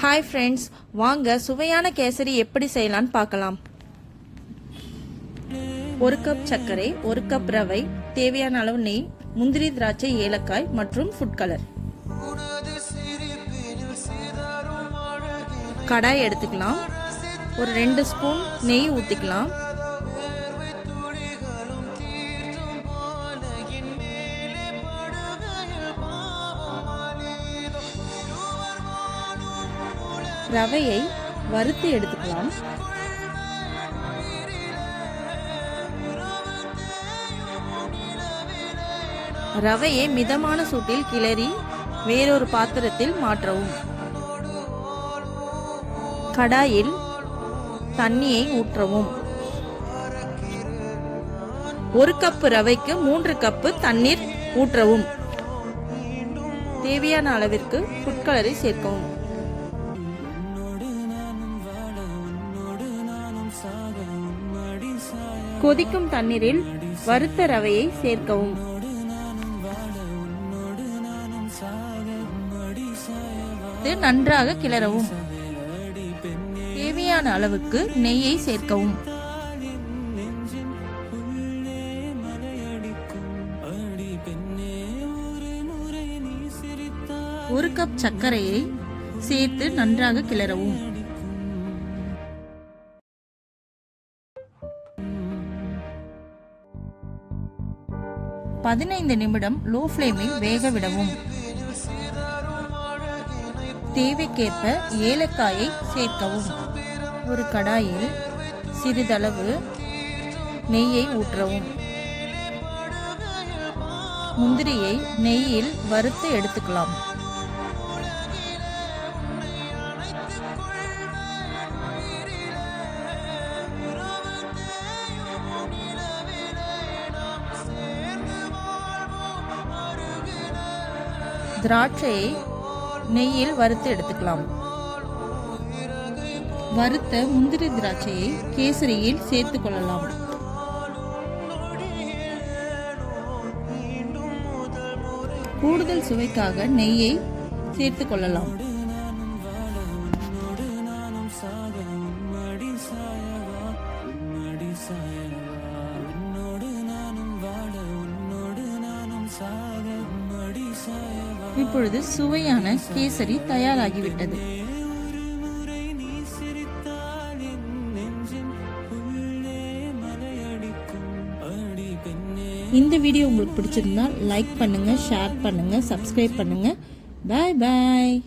Hi friends, வாங்க சுவையான கேசரி எப்படி செய்யலான்னு பார்க்கலாம். 1 கப் சர்க்கரை, 1 கப் ரவை, தேவையான அளவு நெய், முந்திரி, திராட்சை, ஏலக்காய் மற்றும் ஃபுட் கலர். கடாய் எடுத்துக்கலாம். ஒரு 2 ஸ்பூன் நெய் ஊற்றிக்கலாம். ரவையை வறுத்து எடுத்துக்கலாம். ரவையை மிதமான சூட்டில் கிளறி வேறொரு பாத்திரத்தில் மாற்றவும். கடாயில் தண்ணியை ஊற்றவும். 1 கப் ரவைக்கு 3 கப்பு தண்ணீர் ஊற்றவும். தேவையான அளவிற்கு ஃபுட் கலரை சேர்க்கவும். கொதிக்கும் தண்ணீரில் வறுத்த ரவையை சேர்க்கவும். நன்றாக கிளறவும். தேவையான அளவுக்கு நெய்யை சேர்க்கவும். ஒரு கப் சர்க்கரையை சேர்த்து நன்றாக கிளறவும். 15 நிமிடம் லோ ஃப்ளேமில் வேக விடவும். தேவைக்கேற்ப ஏலக்காயை சேர்க்கவும். ஒரு கடாயில் சிறிதளவு நெய்யை ஊற்றவும். முந்திரியை நெய்யில் வறுத்து எடுத்துக்கலாம். திராட்சையை நெய்யில் வறுத்து எடுத்துக்கலாம். வறுத்த முந்திரி திராட்சையை கேசரியில் சேர்த்துக் கொள்ளலாம். கூடுதல் சுவைக்காக நெய்யை சேர்த்துக் கொள்ளலாம். இப்பொழுது சுவையான கேசரி தயாராகிவிட்டது. இந்த வீடியோ உங்களுக்கு பிடிச்சிருந்தா லைக் பண்ணுங்க, ஷேர் பண்ணுங்க, சப்ஸ்கிரைப் பண்ணுங்க. பாய் பாய்.